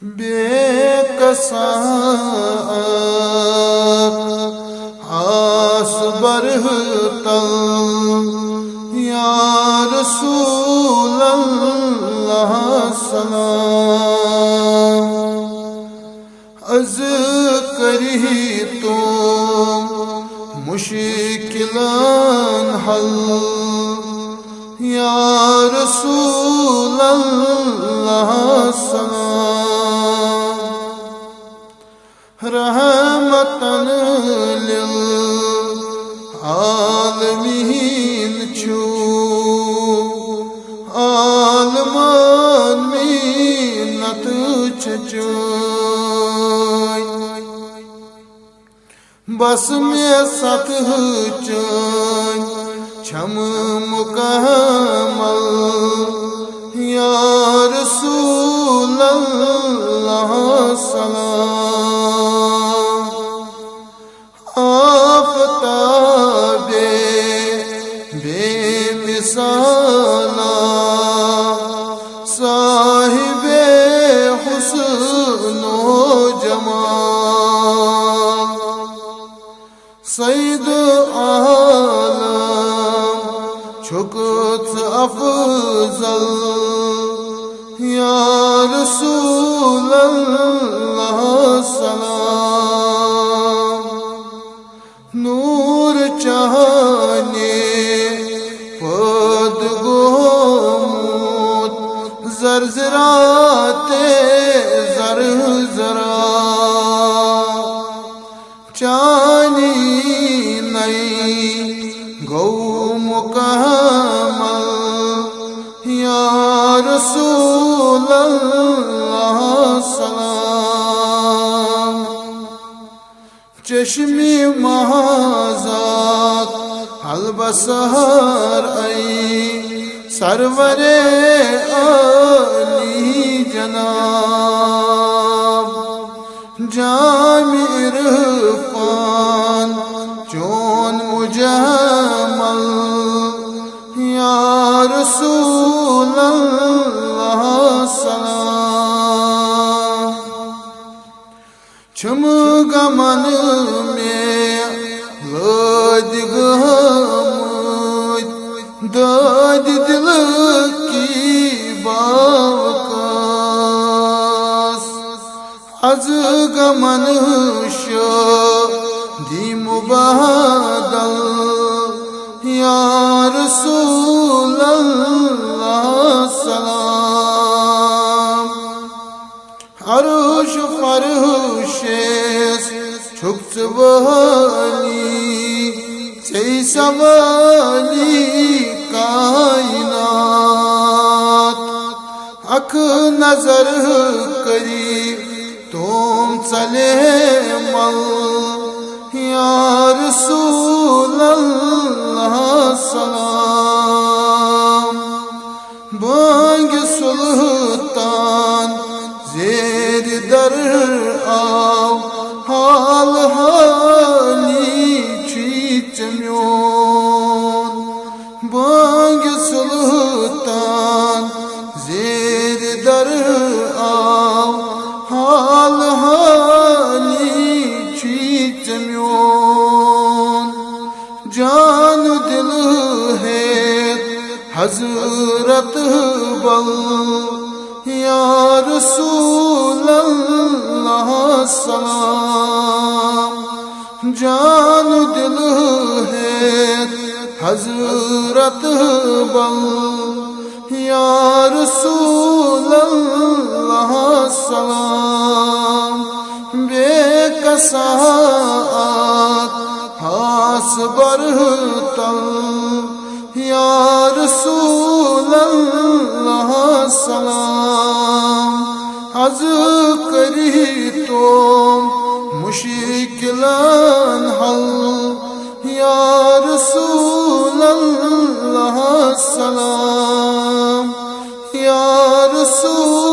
बेकसार आस बरहतल या रसूल अल्लाह सलाम। अज करी तुम मुश्किलान हल या रसूल अल्लाह सलाम। रहमतन लिल आलमीन छु आलमान मिन्नत चचोय। बस में सतह चोय छम मुकम्मल या रसूल अल्लाह सलाम। आफताबे बेमिसाला साहिबे हुस्नो जमाल। सैयद आलम छुकुत अफजल या रसूल अल्लाह सलाम। नूर चाहने पद गोमूत जरजराते जर जरा चानी नई गौ मुकम्मल या रसूल अल्लाह सलाम। चश्मे महाजात अलबसहर आई सरवरे आली जनाब। जामी इरफान चोन मुजम्मल या रसूल अल्लाह सलाम। छम गमन में लद गमत दाद दिल की बावकास। अज गमन शादी मुबादल या रसूल अल्लाह सलाम। अर्श फरशेस छुक वाली से सवाली कायनात। अख नजर करी तुम चले मल या रसूल अल्लाह सलाम। बांग सुल्तान जेर दर आओ हाल हाली चीच म्योन। बांग सुल्तान जेर दर आओ हाल हाली चीच म्योन। जान दिल है हजरत बल या रसूल अल्लाह सलाम। जान दिल है हजरत बल या रसूल अल्लाह सलाम। बेकसार हास बरहतल या रसूल अल्लाह सलाम। अज करी तुम मुश्किलान हल या रसूल अल्लाह सलाम। या रसूल